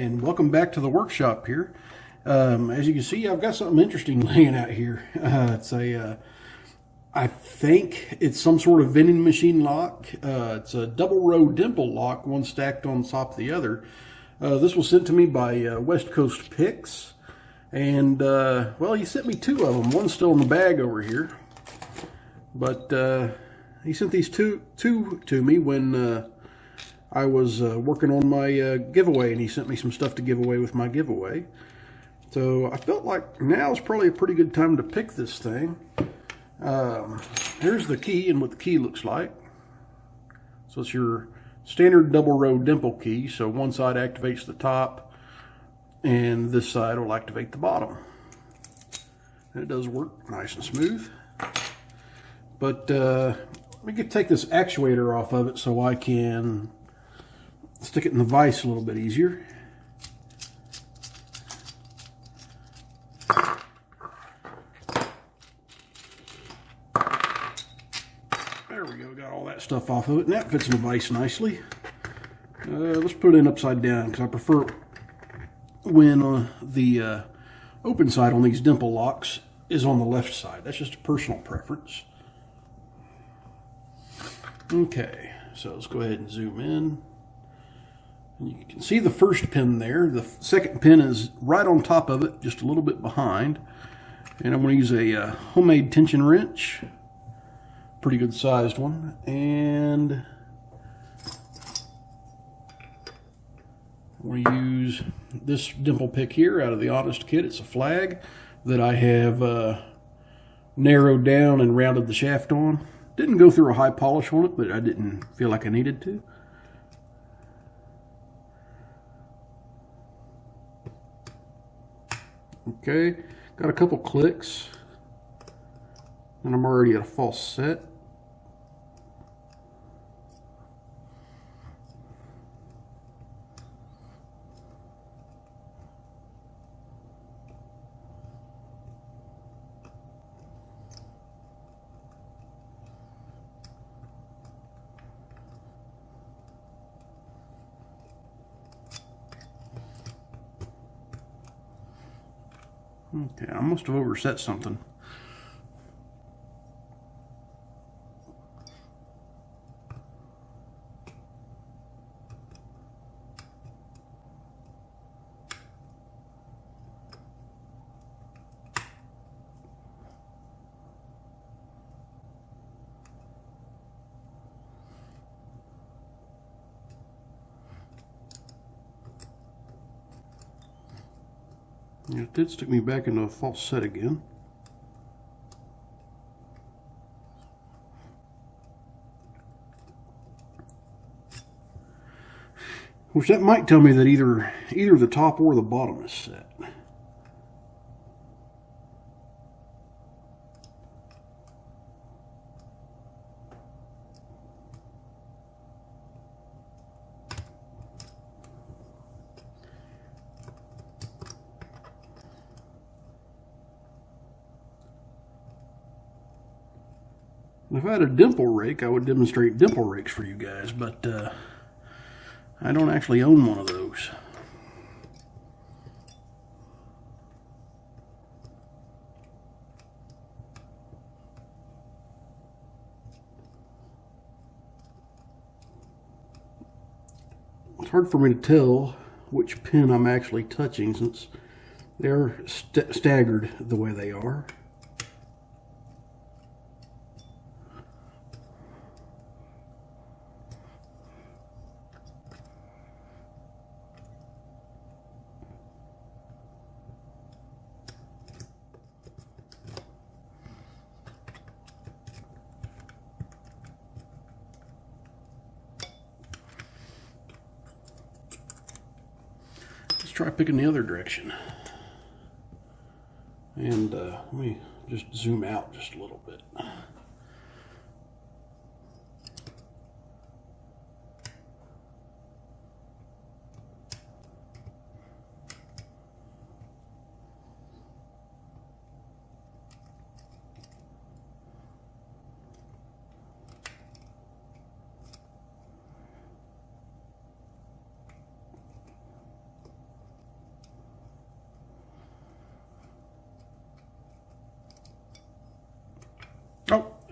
and welcome back to the workshop here. As you can see, I've got something interesting laying out here. I think it's some sort of vending machine lock. It's a double row Dimple lock, one stacked on top of the other. This was sent to me by West Coast Picks, and well, he sent me two of them. One's still in the bag over here, but he sent these two to me when I was working on my giveaway, and he sent me some stuff to give away with my giveaway. So I felt like now is probably a pretty good time to pick this thing. Here's the key and what the key looks like. So it's your standard double row Dimple key. So one side activates the top and this side will activate the bottom. And it does work nice and smooth. But let me take this actuator off of it so I can stick it in the vise a little bit easier. There we go, got all that stuff off of it, and that fits in the vise nicely. Let's put it in upside down because I prefer when the open side on these Dimple locks is on the left side. That's just a personal preference. Okay, so let's go ahead and zoom in. And you can see the first pin there. The second pin is right on top of it, just a little bit behind. And I'm going to use a homemade tension wrench, pretty good sized one. And I'm going to use this Dimple pick here out of the Honest Kit. It's a flag that I have narrowed down and rounded the shaft on. Didn't go through a high polish on it, but I didn't feel like I needed to. Okay, got a couple clicks, and I'm already at a false set. Okay, I must have overset something. It did stick me back into a false set again. Which that might tell me that either the top or the bottom is set. If I had a Dimple rake, I would demonstrate Dimple rakes for you guys, but I don't actually own one of those. It's hard for me to tell which pin I'm actually touching since they're staggered the way they are. Let's try picking the other direction. And let me just zoom out just a little bit.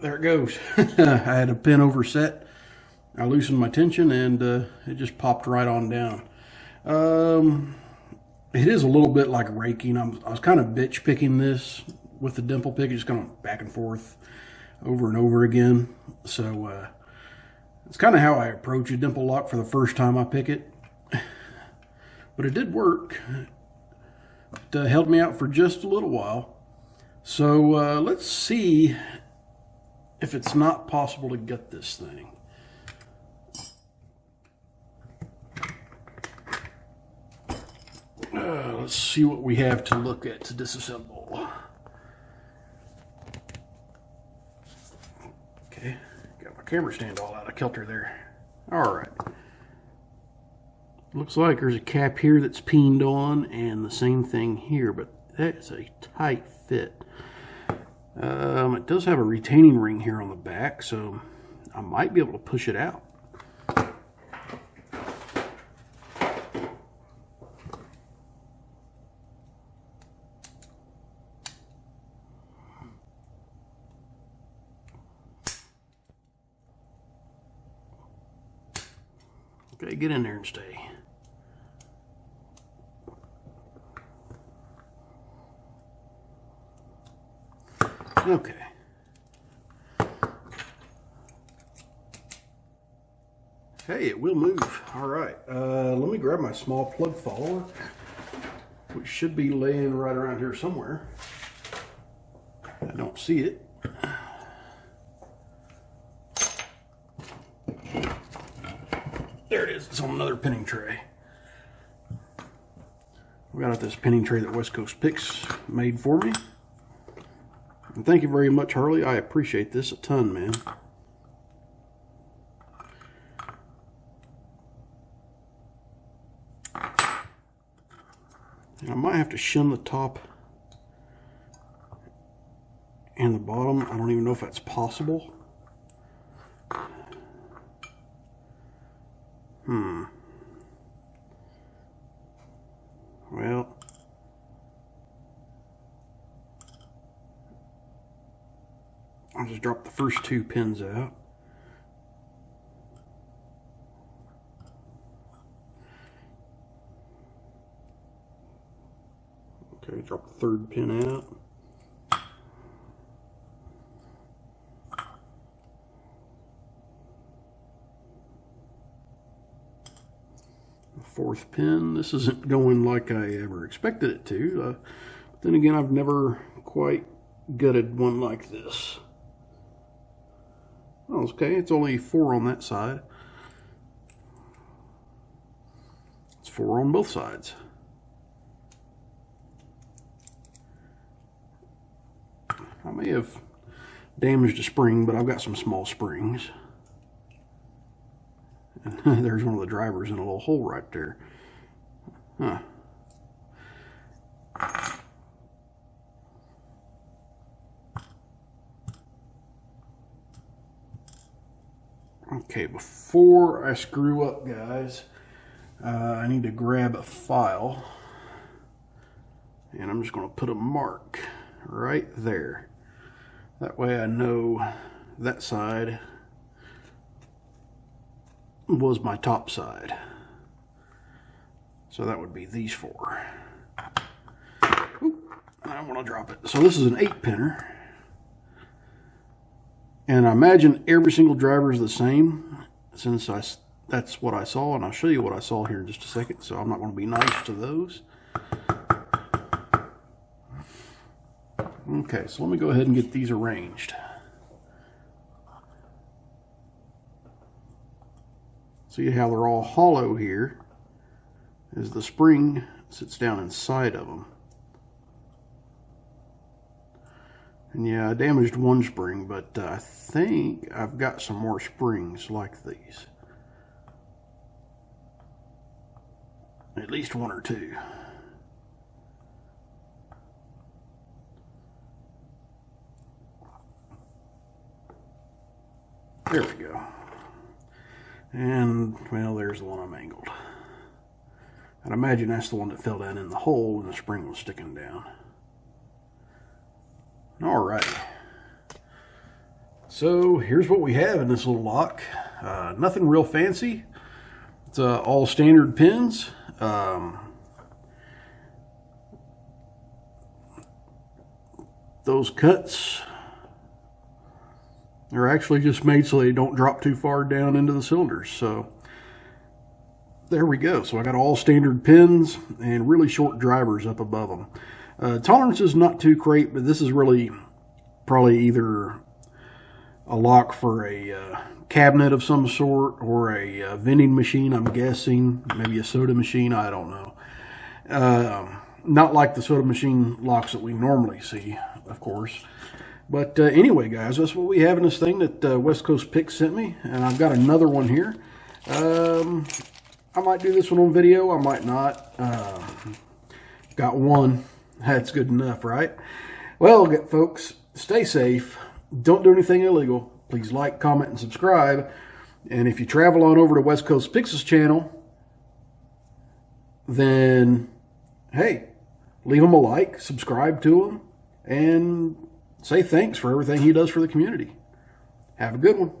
there it goes. I had a pin overset. I loosened my tension and it just popped right on down. It is a little bit like raking. I was kind of bitch picking this with the Dimple pick, just going back and forth over and over again. So it's kind of how I approach a Dimple lock for the first time I pick it. But it did work. It held me out for just a little while. So let's see if it's not possible to get this thing. Let's see what we have to look at to disassemble. Okay, got my camera stand all out of kilter there. All right. Looks like there's a cap here that's peened on and the same thing here, but that is a tight fit. It does have a retaining ring here on the back, so I might be able to push it out. Okay, get in there and stay. Okay. Hey, it will move. All right. Let me grab my small plug follower, which should be laying right around here somewhere. I don't see it. There it is. It's on another pinning tray. We got this pinning tray that West Coast Picks made for me. And thank you very much, Harley. I appreciate this a ton, man. And I might have to shim the top and the bottom. I don't even know if that's possible. Well, I'll just drop the first two pins out. Okay, drop the third pin out. Fourth pin. This isn't going like I ever expected it to. But then again, I've never quite gutted one like this. Oh, okay, it's only 4 on that side. It's 4 on both sides. I may have damaged a spring, but I've got some small springs. And there's one of the drivers in a little hole right there. Huh. Okay, before I screw up, guys, I need to grab a file. And I'm just going to put a mark right there. That way I know that side was my top side. So that would be these 4. Oop, I don't want to drop it. So this is an 8-pinner. And I imagine every single driver is the same, since that's what I saw, and I'll show you what I saw here in just a second, so I'm not going to be nice to those. Okay, so let me go ahead and get these arranged. See how they're all hollow here, as the spring sits down inside of them. And yeah, I damaged one spring, but I think I've got some more springs like these. At least 1 or 2. There we go. And, well, there's the one I'm angled. I'd imagine that's the one that fell down in the hole and the spring was sticking down. Alright. So here's what we have in this little lock. Nothing real fancy. It's all standard pins. Those cuts are actually just made so they don't drop too far down into the cylinders. So there we go. So I got all standard pins and really short drivers up above them. Tolerance is not too great, but this is really probably either a lock for a cabinet of some sort or a vending machine, I'm guessing. Maybe a soda machine, I don't know. Not like the soda machine locks that we normally see, of course. But anyway, guys, that's what we have in this thing that West Coast Picks sent me. And I've got another one here. I might do this one on video. I might not. Got one. That's good enough, right? Well, folks, stay safe. Don't do anything illegal. Please like, comment, and subscribe. And if you travel on over to West Coast Picks' channel, then, hey, leave him a like, subscribe to him, and say thanks for everything he does for the community. Have a good one.